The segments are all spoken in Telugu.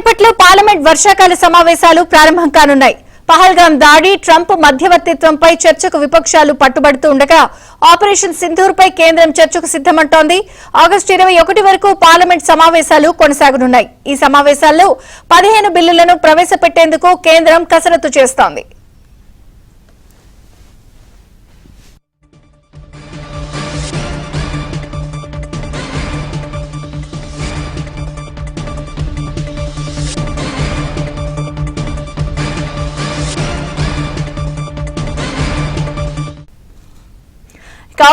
కొద్దిసేపట్లో పార్లమెంట్ వర్షాకాల సమావేశాలు ప్రారంభం కానున్నాయి. పహల్గాం దాడి, ట్రంప్ మధ్యవర్తిత్వంపై చర్చకు విపక్షాలు పట్టుబడుతూ ఉండగా ఆపరేషన్ సింధూర్పై కేంద్రం చర్చకు సిద్దమంటోంది. ఆగస్టు 21 వరకు పార్లమెంట్ సమావేశాలు కొనసాగనున్నాయి. ఈ సమావేశాల్లో 15 బిల్లులను ప్రవేశపెట్టేందుకు కేంద్రం కసరత్తు చేస్తోంది.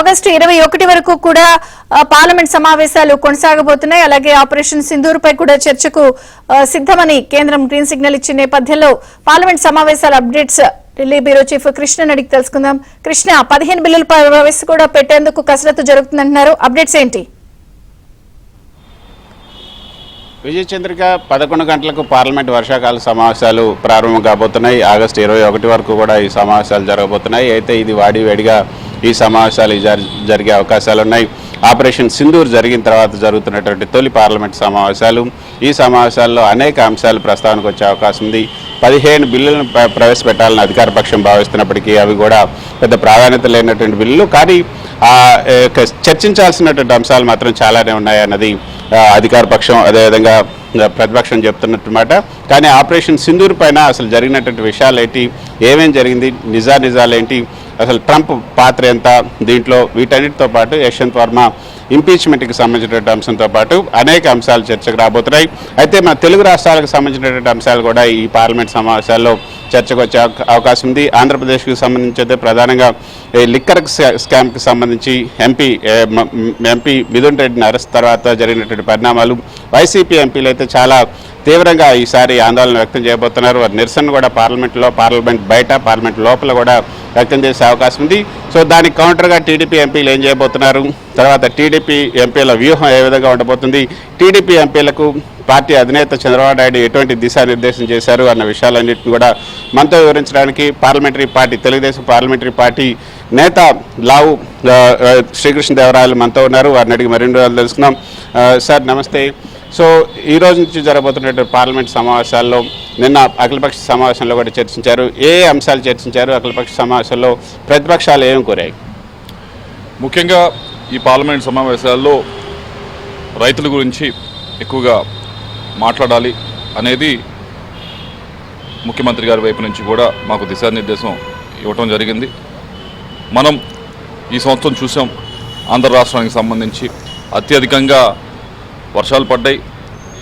ఆగస్టు 21 వరకు కూడా పార్లమెంట్ సమావేశాలు కొనసాగబోతున్నాయి. అలాగే ఆపరేషన్ సింధూర్ పై కూడా చర్చకు సిద్దమని కేంద్రం గ్రీన్ సిగ్నల్ ఇచ్చిన నేపథ్యంలో పార్లమెంట్ సమావేశాల అప్డేట్స్ ఢిల్లీ బ్యూరో చీఫ్ కృష్ణని అడిగి తెలుసుకుందాం. కృష్ణ, 15 బిల్లులు ప్రవేశ కూడా పెట్టేందుకు కసరత్తు జరుగుతుందంటున్నారు, అప్డేట్స్ ఏంటి? విజయ చంద్రిక, 11 గంటలకు పార్లమెంట్ వర్షాకాల సమావేశాలు ప్రారంభం కాబోతున్నాయి. ఆగస్టు 21 వరకు కూడా ఈ సమావేశాలు జరగబోతున్నాయి. అయితే ఇది వాడివేడిగా ఈ సమావేశాలు జరిగే అవకాశాలు ఉన్నాయి. ఆపరేషన్ సింధూర్ జరిగిన తర్వాత జరుగుతున్నటువంటి తొలి పార్లమెంట్ సమావేశాలు. ఈ సమావేశాల్లో అనేక అంశాలు ప్రస్తావనకు వచ్చే అవకాశం ఉంది. 15 బిల్లులను ప్రవేశపెట్టాలని అధికార పక్షం భావిస్తున్నప్పటికీ అవి కూడా పెద్ద ప్రాధాన్యత లేనటువంటి బిల్లులు, కానీ చర్చించాల్సినటువంటి అంశాలు మాత్రం చాలానే ఉన్నాయన్నది అధికార పక్షం అదేవిధంగా ప్రతిపక్షం చెప్తున్నట్టు మాట. కానీ ఆపరేషన్ సింధూర్ పైన అసలు జరిగినటువంటి విషయాలు ఏంటి, ఏమేం జరిగింది, నిజాలేంటి, అసలు ట్రంప్ పాత్ర ఎంత దీంట్లో, వీటన్నిటితో పాటు యశ్వంత్ వర్మ ఇంపీచ్మెంట్కి సంబంధించినటువంటి అంశంతో పాటు అనేక అంశాలు చర్చకు రాబోతున్నాయి. అయితే మన తెలుగు రాష్ట్రాలకు సంబంధించినటువంటి అంశాలు కూడా ఈ పార్లమెంట్ సమావేశాల్లో చర్చకు వచ్చే అవకాశం ఉంది. ఆంధ్రప్రదేశ్కి సంబంధించి అయితే ప్రధానంగా లిక్కర్ స్కామ్కి సంబంధించి ఎంపీ మిథున్ రెడ్డిని అరెస్ట్ తర్వాత జరిగినటువంటి పరిణామాలు, వైసీపీ ఎంపీలు అయితే చాలా తీవ్రంగా ఈసారి ఆందోళన వ్యక్తం చేయబోతున్నారు. వారి నిరసన కూడా పార్లమెంట్లో, పార్లమెంట్ బయట, పార్లమెంట్ లోపల కూడా వ్యక్తం చేసే అవకాశం ఉంది. సో దానికి కౌంటర్గా టీడీపీ ఎంపీలు ఏం చేయబోతున్నారు, తర్వాత టీడీపీ ఎంపీల వ్యూహం ఏ విధంగా ఉండబోతుంది, టీడీపీ ఎంపీలకు పార్టీ అధినేత చంద్రబాబు నాయుడు ఎటువంటి దిశానిర్దేశం చేశారు అన్న విషయాలన్నింటినీ కూడా మనతో వివరించడానికి parliamentary party, Telugu Desam parliamentary party నేత లావు శ్రీకృష్ణదేవరాయలు మనతో ఉన్నారు. వారిని అడిగి మరిన్ని రోజులు తెలుసుకున్నాం. సార్ నమస్తే. సో ఈ రోజు నుంచి జరగబోతున్నటువంటి పార్లమెంట్ సమావేశాల్లో నిన్న అఖిలపక్ష సమావేశంలో కూడా చర్చించారు. ఏ అంశాలు చర్చించారు? అఖిలపక్ష సమావేశంలో ప్రతిపక్షాలు ఏమి కోరాయి? ముఖ్యంగా ఈ పార్లమెంట్ సమావేశాల్లో రైతుల గురించి ఎక్కువగా మాట్లాడాలి అనేది ముఖ్యమంత్రి గారి వైపు నుంచి కూడా మాకు దిశానిర్దేశం ఇవ్వటం జరిగింది. మనం ఈ సంవత్సరం చూసాం, ఆంధ్ర రాష్ట్రానికి సంబంధించి అత్యధికంగా వర్షాలు పడ్డాయి.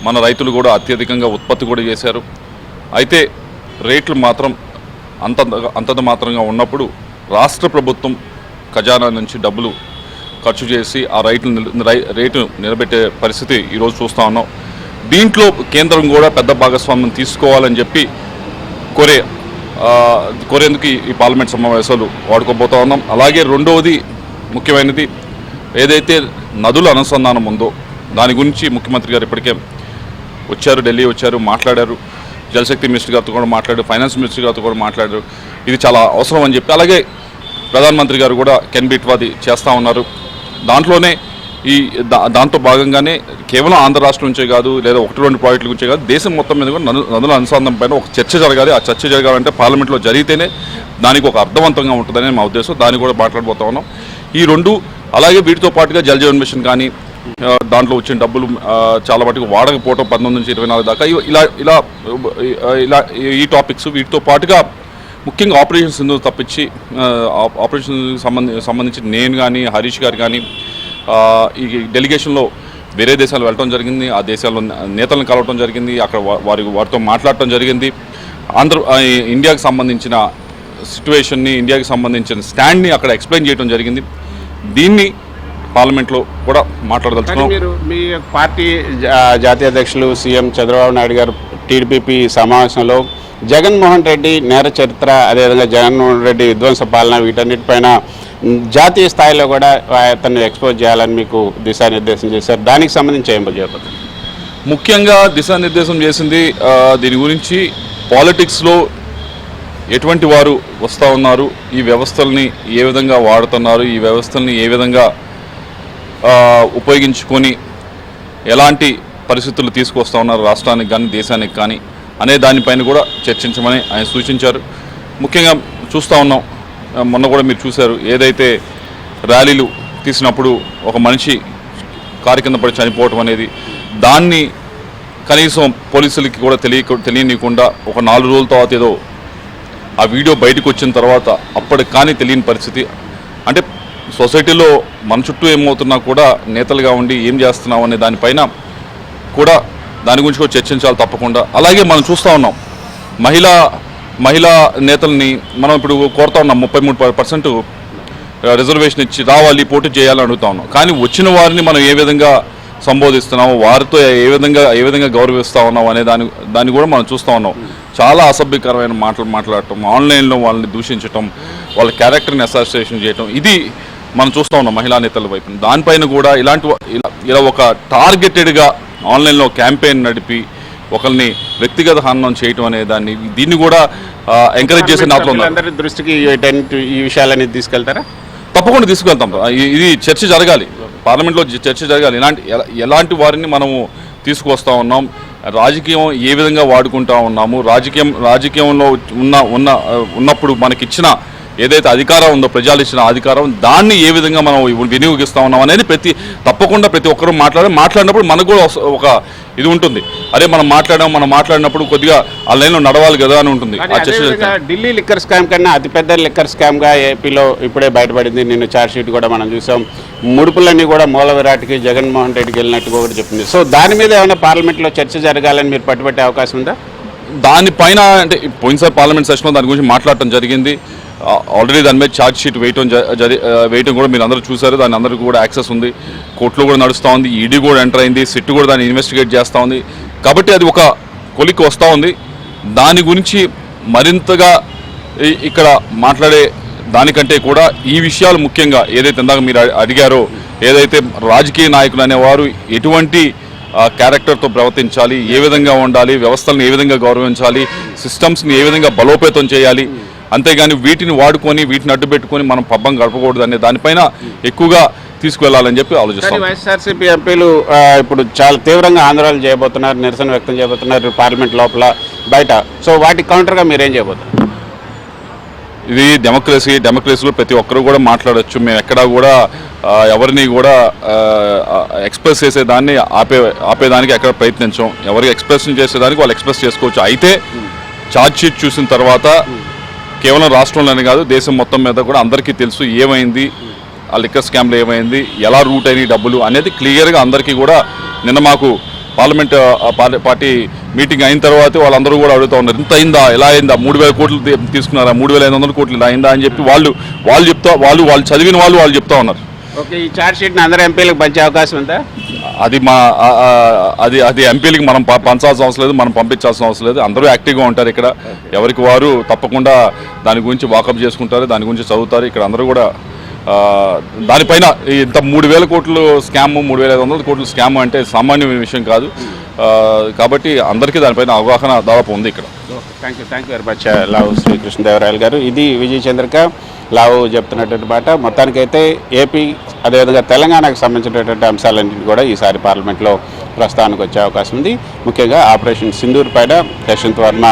మన రైతులు కూడా అత్యధికంగా ఉత్పత్తి కూడా చేశారు. అయితే రేట్లు మాత్రం అంతంత మాత్రంగా ఉన్నప్పుడు రాష్ట్ర ప్రభుత్వం ఖజానా నుంచి డబ్బులు ఖర్చు చేసి ఆ రేటు నిలబెట్టే పరిస్థితి ఈరోజు చూస్తూ ఉన్నాం. దీంట్లో కేంద్రం కూడా పెద్ద భాగస్వామ్యం తీసుకోవాలని చెప్పి కోరేందుకు ఈ పార్లమెంట్ సమావేశాలు వాడుకోబోతూ ఉన్నాం. అలాగే రెండవది ముఖ్యమైనది, ఏదైతే నదుల అనుసంధానం ఉందో దాని గురించి ముఖ్యమంత్రి గారు ఇప్పటికే వచ్చారు, ఢిల్లీ వచ్చారు, మాట్లాడారు. జలశక్తి మినిస్టర్ గారితో కూడా మాట్లాడారు, ఫైనాన్స్ మినిస్టర్ గారితో కూడా మాట్లాడారు. ఇది చాలా అవసరం అని చెప్పి, అలాగే ప్రధానమంత్రి గారు కూడా కెన్ బిట్వాది చేస్తూ ఉన్నారు. దాంట్లోనే దాంతో భాగంగానే కేవలం ఆంధ్ర రాష్ట్రం నుంచే కాదు, లేదా 1-2 ప్రాజెక్టుల గురించే కాదు, దేశం మొత్తం మీద కూడా నదుల అనుసంధానం పైన ఒక చర్చ జరగాలి. ఆ చర్చ జరగాలంటే పార్లమెంట్లో జరిగితేనే దానికి ఒక అర్థవంతంగా ఉంటుందని మా ఉద్దేశం. దాన్ని కూడా మాట్లాడబోతా ఉన్నాం. ఈ రెండు, అలాగే వీటితో పాటుగా జల్ జీవన్ మిషన్ కానీ దాంట్లో వచ్చిన డబ్బులు చాలా మటుకు వాడకపోవటం 19 నుంచి 24 దాకా, ఇలా ఈ టాపిక్స్, వీటితో పాటుగా ముఖ్యంగా ఆపరేషన్ సింధూర్ తప్పించి ఆపరేషన్ సంబంధించి నేను కానీ హరీష్ గారు కానీ ఈ డెలిగేషన్లో వేరే దేశాలు వెళ్ళడం జరిగింది. ఆ దేశాల్లో నేతలను కలవటం జరిగింది, అక్కడ వారితో మాట్లాడటం జరిగింది. ఇండియాకి సంబంధించిన సిట్యువేషన్ని, ఇండియాకి సంబంధించిన స్టాండ్ని అక్కడ ఎక్స్ప్లెయిన్ చేయడం జరిగింది. దీన్ని పార్లమెంట్లో కూడా మాట్లాడదలుచుకున్నాం. మీరు మీ పార్టీ జాతీయ అధ్యక్షులు సీఎం చంద్రబాబు నాయుడు గారు టీడీపీ సమావేశంలో జగన్మోహన్ రెడ్డి నేర చరిత్ర, అదేవిధంగా జగన్మోహన్ రెడ్డి విధ్వంస పాలన, వీటన్నిటిపైన జాతీయ స్థాయిలో కూడా అతన్ని ఎక్స్పోజ్ చేయాలని మీకు దిశానిర్దేశం చేశారు. దానికి సంబంధించి ఏం చెప్పండి? ముఖ్యంగా దిశానిర్దేశం చేసింది దీని గురించి పాలిటిక్స్లో ఎటువంటి వారు వస్తూ ఉన్నారు, ఈ వ్యవస్థల్ని ఏ విధంగా వాడుతున్నారు, ఈ వ్యవస్థల్ని ఏ విధంగా ఉపయోగించుకొని ఎలాంటి పరిస్థితులు తీసుకొస్తా ఉన్నారు రాష్ట్రానికి కానీ దేశానికి కానీ అనే దానిపైన కూడా చర్చించమని ఆయన సూచించారు. ముఖ్యంగా చూస్తూ ఉన్నాం, మొన్న కూడా మీరు చూశారు, ఏదైతే ర్యాలీలు తీసినప్పుడు ఒక మనిషి కారు కింద పడి చనిపోవటం అనేది, దాన్ని కనీసం పోలీసులకి కూడా తెలియనీయకుండా ఒక 4 రోజుల తర్వాత ఏదో ఆ వీడియో బయటకు వచ్చిన తర్వాత అప్పటికి కానీ తెలియని పరిస్థితి. అంటే సొసైటీలో మన చుట్టూ ఏమవుతున్నా కూడా నేతలుగా ఉండి ఏం చేస్తున్నాం అనే దానిపైన కూడా దాని గురించి కూడా చర్చించాలి తప్పకుండా. అలాగే మనం చూస్తూ ఉన్నాం, మహిళా నేతల్ని మనం ఇప్పుడు కోరుతా ఉన్నాం 33% రిజర్వేషన్ ఇచ్చి రావాలి, పోటీ చేయాలని అడుగుతా ఉన్నాం. కానీ వచ్చిన వారిని మనం ఏ విధంగా సంబోధిస్తున్నాము, వారితో ఏ విధంగా గౌరవిస్తూ ఉన్నాం అనే దాన్ని కూడా మనం చూస్తూ ఉన్నాం. చాలా అసభ్యకరమైన మాటలు మాట్లాడటం, ఆన్లైన్లో వాళ్ళని దూషించటం, వాళ్ళ క్యారెక్టర్ని అసోసియేషన్ చేయటం, ఇది మనం చూస్తూ ఉన్నాం మహిళా నేతల వైపు. దానిపైన కూడా ఇలా ఒక టార్గెటెడ్గా ఆన్లైన్లో క్యాంపెయిన్ నడిపి ఒకరిని వ్యక్తిగత హననం చేయటం అనే దీన్ని కూడా ఎంకరేజ్ చేసే నాతో అందరి దృష్టికి ఈ విషయాలన్నీ తీసుకెళ్తారా? తప్పకుండా తీసుకెళ్తాం. ఇది చర్చ జరగాలి, పార్లమెంట్లో చర్చ జరగాలి. ఎలాంటి వారిని మనము తీసుకువస్తూ ఉన్నాం, రాజకీయం ఏ విధంగా వాడుకుంటా ఉన్నాము, రాజకీయంలో ఉన్నప్పుడు మనకిచ్చిన ఏదైతే అధికారం ఉందో, ప్రజలు ఇచ్చిన అధికారం, దాన్ని ఏ విధంగా మనం వినియోగిస్తూ ఉన్నాం అనేది తప్పకుండా ప్రతి ఒక్కరూ మాట్లాడినప్పుడు మనకు కూడా ఒక ఇది ఉంటుంది. అరే మనం మాట్లాడినప్పుడు కొద్దిగా ఆ లైన్లో నడవాలి కదా అని ఉంటుంది. ఢిల్లీ లిక్కర్ స్కామ్ కన్నా అతిపెద్ద లిక్కర్ స్కామ్గా ఏపీలో ఇప్పుడే బయటపడింది. నిన్న ఛార్జ్ షీట్ కూడా మనం చూసాం. ముడుపులన్నీ కూడా మూల విరాట్కి జగన్మోహన్ రెడ్డికి వెళ్ళినట్టుగా కూడా చెప్పింది. సో దాని మీద ఏమైనా పార్లమెంట్లో చర్చ జరగాలని మీరు పట్టుబట్టే అవకాశం ఉందా? దానిపైన అంటే పోయినసారి పార్లమెంట్ సెషన్లో దాని గురించి మాట్లాడటం జరిగింది. ఆల్రెడీ దాని మీద ఛార్జ్ షీట్ వేయటం కూడా మీరు అందరూ చూశారు. దాని అందరికీ కూడా యాక్సెస్ ఉంది. కోర్టులో కూడా నడుస్తూ ఉంది. ఈడీ కూడా ఎంటర్ అయింది. సిట్ కూడా దాన్ని ఇన్వెస్టిగేట్ చేస్తూ ఉంది. కాబట్టి అది ఒక కొలిక్కి వస్తూ ఉంది. దాని గురించి మరింతగా ఇక్కడ మాట్లాడే దానికంటే కూడా ఈ విషయాలు ముఖ్యంగా ఏదైతే ఇందాక మీరు అడిగారో, ఏదైతే రాజకీయ నాయకులు అనేవారు ఎటువంటి క్యారెక్టర్తో ప్రవర్తించాలి, ఏ విధంగా ఉండాలి, వ్యవస్థలను ఏ విధంగా గౌరవించాలి, సిస్టమ్స్ని ఏ విధంగా బలోపేతం చేయాలి, అంతేగాని వీటిని వాడుకొని వీటిని అడ్డు పెట్టుకొని మనం పబ్బం గడపకూడదు అనే దానిపైన ఎక్కువగా తీసుకువెళ్లాలని చెప్పి ఆలోచిస్తాం. వైఎస్ఆర్సీపీ ఎంపీలు ఇప్పుడు చాలా తీవ్రంగా ఆందోళన చేయబోతున్నారు, నిరసన వ్యక్తం చేయబోతున్నారు పార్లమెంట్ లోపల బయట. సో వాటికి కౌంటర్గా మీరేం చేయబోతున్నారు? ఇది డెమోక్రసీలో ప్రతి ఒక్కరు కూడా మాట్లాడచ్చు. మేము ఎక్కడా కూడా ఎవరిని కూడా ఎక్స్ప్రెస్ చేసేదాన్ని ఆపేదానికి ఎక్కడ ప్రయత్నించాం. ఎవరికి ఎక్స్ప్రెషన్ చేసేదానికి వాళ్ళు ఎక్స్ప్రెస్ చేసుకోవచ్చు. అయితే ఛార్జ్ షీట్ చూసిన తర్వాత కేవలం రాష్ట్రంలోనే కాదు, దేశం మొత్తం మీద కూడా అందరికీ తెలుసు ఏమైంది, ఆ లిక్కర్ స్కామ్లో ఏమైంది, ఎలా రూట్ అయినాయి డబ్బులు అనేది క్లియర్గా అందరికీ కూడా. నిన్న మాకు పార్లమెంట్ పార్టీ మీటింగ్ అయిన తర్వాత వాళ్ళందరూ కూడా అడుగుతూ ఉన్నారు, ఇంత అయిందా, ఎలా అయిందా, 3,000 కోట్లు తీసుకున్నారా, 3,500 కోట్లు ఇలా అయిందా అని చెప్పి వాళ్ళు చదివిన వాళ్ళు చెప్తా ఉన్నారు. ఓకే, ఈ ఛార్జ్ షీట్ని అందరూ ఎంపీలకు పంచే అవకాశం ఉందా? అది ఎంపీలకి మనం పంచాల్సిన అవసరం లేదు, మనం పంపించాల్సిన అవసరం లేదు. అందరూ యాక్టివ్గా ఉంటారు ఇక్కడ. ఎవరికి వారు తప్పకుండా దాని గురించి వాకప్ చేసుకుంటారు, దాని గురించి చదువుతారు. ఇక్కడ అందరూ కూడా దానిపైన ఇంత 3,000 కోట్లు స్కామ్, 3,500 కోట్లు స్కామ్ అంటే సామాన్యమైన విషయం కాదు. కాబట్టి అందరికీ దానిపైన అవగాహన దాదాపు ఉంది ఇక్కడ. థ్యాంక్ యూ వెరీ మచ్ లావు శ్రీ కృష్ణదేవరాయలు గారు. ఇది విజయ్ చంద్రిక లావు చెప్తున్నటువంటి మాట. మొత్తానికైతే ఏపీ అదేవిధంగా తెలంగాణకు సంబంధించినటువంటి అంశాలన్నింటినీ కూడా ఈసారి పార్లమెంట్లో ప్రస్తావనకు వచ్చే అవకాశం ఉంది. ముఖ్యంగా ఆపరేషన్ సింధూర్ పైన యశ్వంత్ వర్మ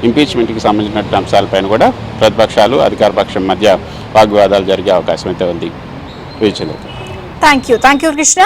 ఇంపీచ్మెంట్కి సంబంధించినటువంటి అంశాలపైన కూడా ప్రతిపక్షాలు అధికార పక్షం మధ్య వాగ్వివాదాలు జరిగే అవకాశం అయితే ఉంది. విజయ్ చంద్రిక. Thank you Krishna.